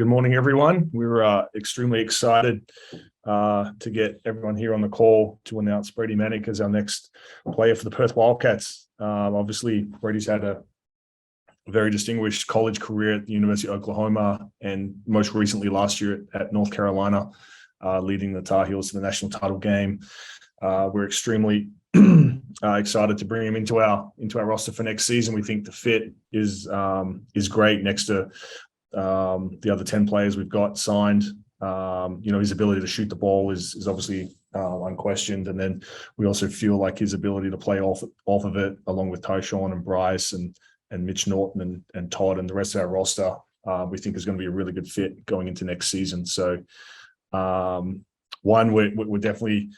Good morning, everyone. We're extremely excited to get everyone here on the call to announce Brady Manek as our next player for the Perth Wildcats. Obviously, Brady's had a very distinguished college career at the University of Oklahoma and most recently last year at North Carolina, leading the Tar Heels to the national title game. We're extremely excited to bring him into our roster for next season. We think the fit is great next to the other 10 players we've got signed. His ability to shoot the ball is obviously unquestioned, and then we also feel like his ability to play off of it, along with Tyshawn and Bryce and Mitch Norton and Todd and the rest of our roster, we think is going to be a really good fit going into next season. So, one, we're definitely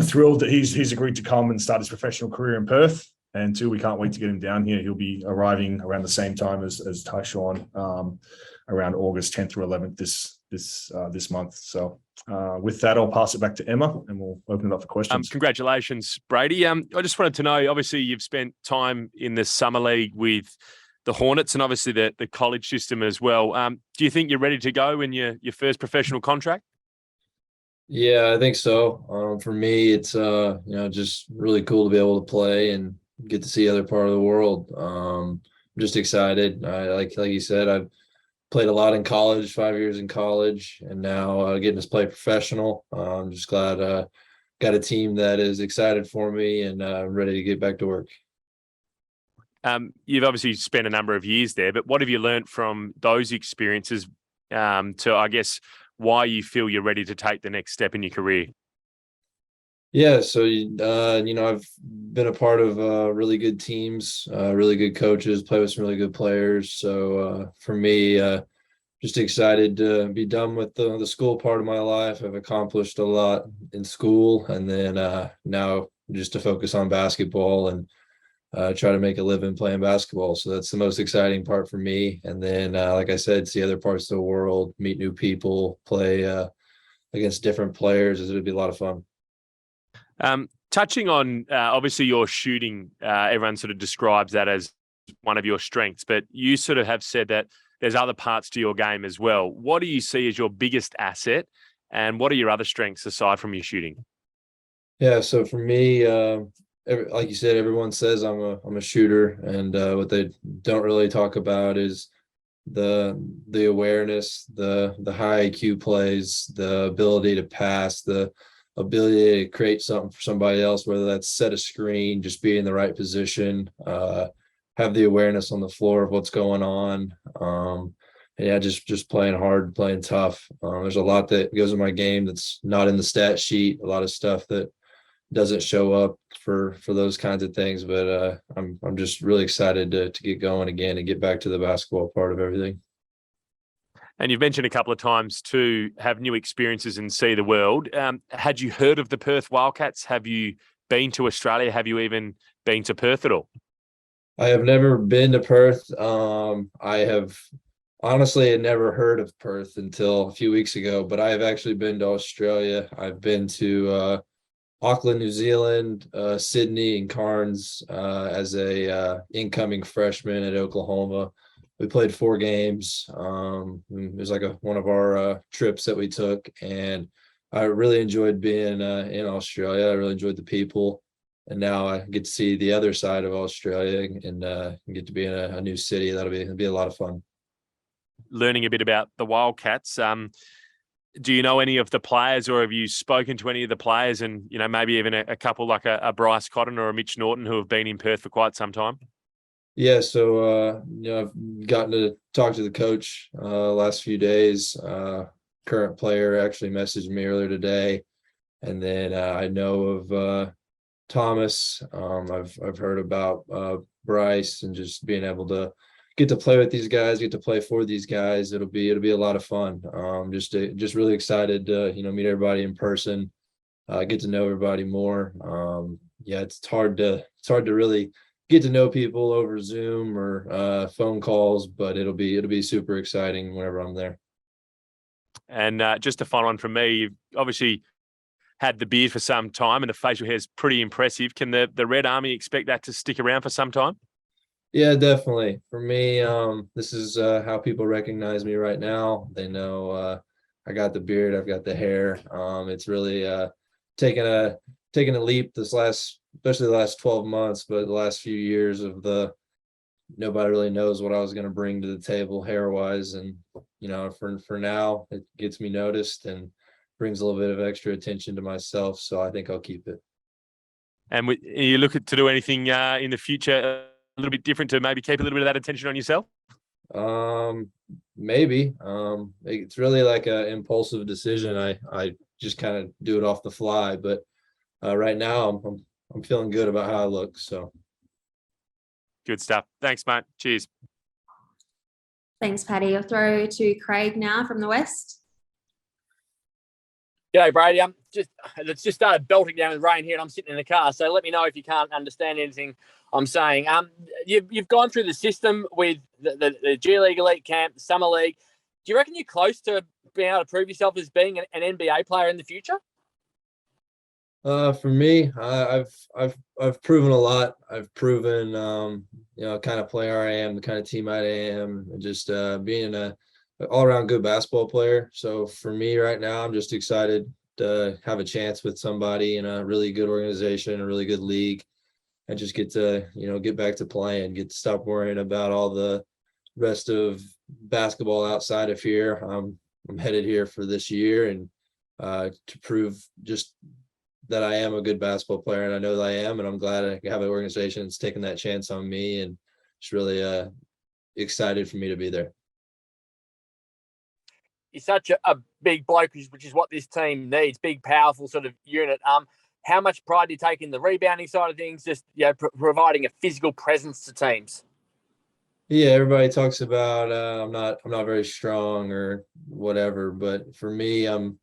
thrilled that he's agreed to come and start his professional career in Perth. And two, we can't wait to get him down here. He'll be arriving around the same time as Tyshawn, around August 10th or 11th this month. So with that, I'll pass it back to Emma and we'll open it up for questions. Congratulations, Brady. I just wanted to know, obviously you've spent time in the summer league with the Hornets and obviously the college system as well. Do you think you're ready to go in your first professional contract? Yeah, I think so. For me, it's just really cool to be able to play and get to see other part of the world. I'm just excited. Like you said, I've played a lot in college, 5 years in college, and now getting to play professional. I'm just glad got a team that is excited for me and ready to get back to work. You've obviously spent a number of years there, but what have you learned from those experiences to, I guess, why you feel you're ready to take the next step in your career? Yeah, so I've been a part of really good teams, really good coaches, play with some really good players. So for me, just excited to be done with the school part of my life. I've accomplished a lot in school, and then now just to focus on basketball and try to make a living playing basketball. So that's the most exciting part for me. And then, like I said, see other parts of the world, meet new people, play against different players. It would be a lot of fun. Touching on obviously your shooting, everyone sort of describes that as one of your strengths, but you sort of have said that there's other parts to your game as well. What do you see as your biggest asset, and what are your other strengths aside from your shooting? Yeah, so for me, like you said, everyone says I'm a shooter, and what they don't really talk about is the awareness, the high IQ plays, the ability to pass, the ability to create something for somebody else, whether that's set a screen, just be in the right position, have the awareness on the floor of what's going on. Just playing hard, playing tough. There's a lot that goes in my game that's not in the stat sheet, a lot of stuff that doesn't show up for those kinds of things, but I'm just really excited to get going again and get back to the basketball part of everything. And you've mentioned a couple of times to have new experiences and see the world. Had you heard of the Perth Wildcats? Have you been to Australia? Have you even been to Perth at all? I have never been to Perth. I have honestly had never heard of Perth until a few weeks ago, but I have actually been to Australia. I've been to Auckland, New Zealand, Sydney, and Cairns as a incoming freshman at Oklahoma. We played 4 games. It was like one of our trips that we took, and I really enjoyed being in Australia. I really enjoyed the people, and now I get to see the other side of Australia and get to be in a new city. That'll be a lot of fun. Learning a bit about the Wildcats. Do you know any of the players, or have you spoken to any of the players, and maybe even a couple like a Bryce Cotton or a Mitch Norton who have been in Perth for quite some time? Yeah, so I've gotten to talk to the coach last few days. Current player actually messaged me earlier today, and then I know of Thomas. I've heard about Bryce, and just being able to get to play with these guys, get to play for these guys. It'll be a lot of fun. Just really excited to meet everybody in person, get to know everybody more. It's hard to really get to know people over Zoom or phone calls, but it'll be super exciting whenever I'm there. And just a final one from me, you've obviously had the beard for some time and the facial hair is pretty impressive. Can the Red Army expect that to stick around for some time? Yeah, definitely. For me, this is how people recognize me right now. They know I got the beard, I've got the hair. It's really taken a taken a leap this last, especially the last 12 months, but the last few years of the nobody really knows what I was going to bring to the table hair wise, and for now it gets me noticed and brings a little bit of extra attention to myself. So I think I'll keep it. And you look to do anything in the future a little bit different to maybe keep a little bit of that attention on yourself? Maybe. It's really like an impulsive decision. I just kind of do it off the fly, but right now I'm feeling good about how I look. So Good stuff. Thanks, mate. Cheers. Thanks, Paddy. I'll throw to Craig now from the West. G'day, Brady. It's just started belting down with rain here, and I'm sitting in the car. So let me know if you can't understand anything I'm saying. You've gone through the system with the G League Elite Camp, the Summer League. Do you reckon you're close to being able to prove yourself as being an NBA player in the future? for me, I've proven a lot. I've proven kind of player I am, the kind of team I am, and just being a all-around good basketball player. So for me right now, I'm just excited to have a chance with somebody in a really good organization, a really good league, and just get to get back to playing, get to stop worrying about all the rest of basketball outside of here. I'm headed here for this year and to prove just that I am a good basketball player, and I know that I am, and I'm glad I have an organization that's taking that chance on me, and it's really excited for me to be there. You're such a big bloke, which is what this team needs, big, powerful sort of unit. How much pride do you take in the rebounding side of things, just providing a physical presence to teams? Yeah, everybody talks about I'm not very strong or whatever, but for me, I'm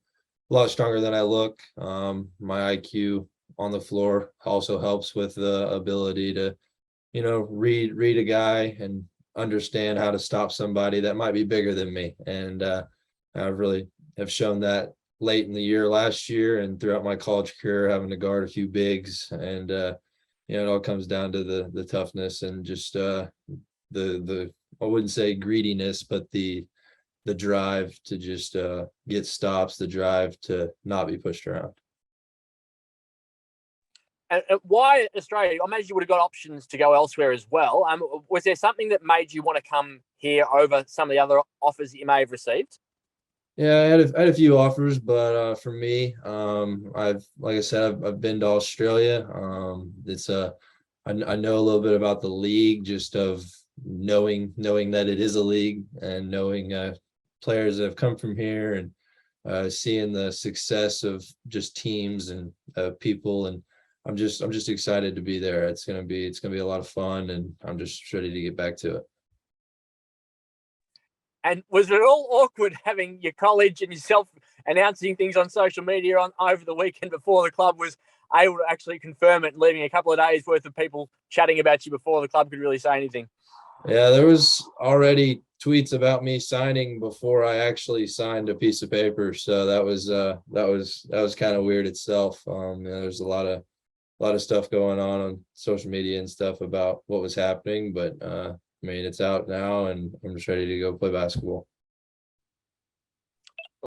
a lot stronger than I look. My IQ on the floor also helps with the ability to, read a guy and understand how to stop somebody that might be bigger than me. And I really have shown that late in the year last year and throughout my college career, having to guard a few bigs. And it all comes down to the toughness and just the I wouldn't say greediness, but the drive to just get stops, the drive to not be pushed around. And why Australia? I imagine you would have got options to go elsewhere as well. Was there something that made you want to come here over some of the other offers that you may have received? Yeah, I had a few offers, but for me, like I said, I've been to Australia. I know a little bit about the league, just of knowing that it is a league, and knowing players that have come from here, and seeing the success of just teams and people, and I'm just excited to be there. It's gonna be a lot of fun, and I'm just ready to get back to it. And was it all awkward having your college and yourself announcing things on social media over the weekend before the club was able to actually confirm it, and leaving a couple of days worth of people chatting about you before the club could really say anything? Yeah, there was already tweets about me signing before I actually signed a piece of paper, so that was kind of weird itself. There's a lot of stuff going on social media and stuff about what was happening, but it's out now, and I'm just ready to go play basketball.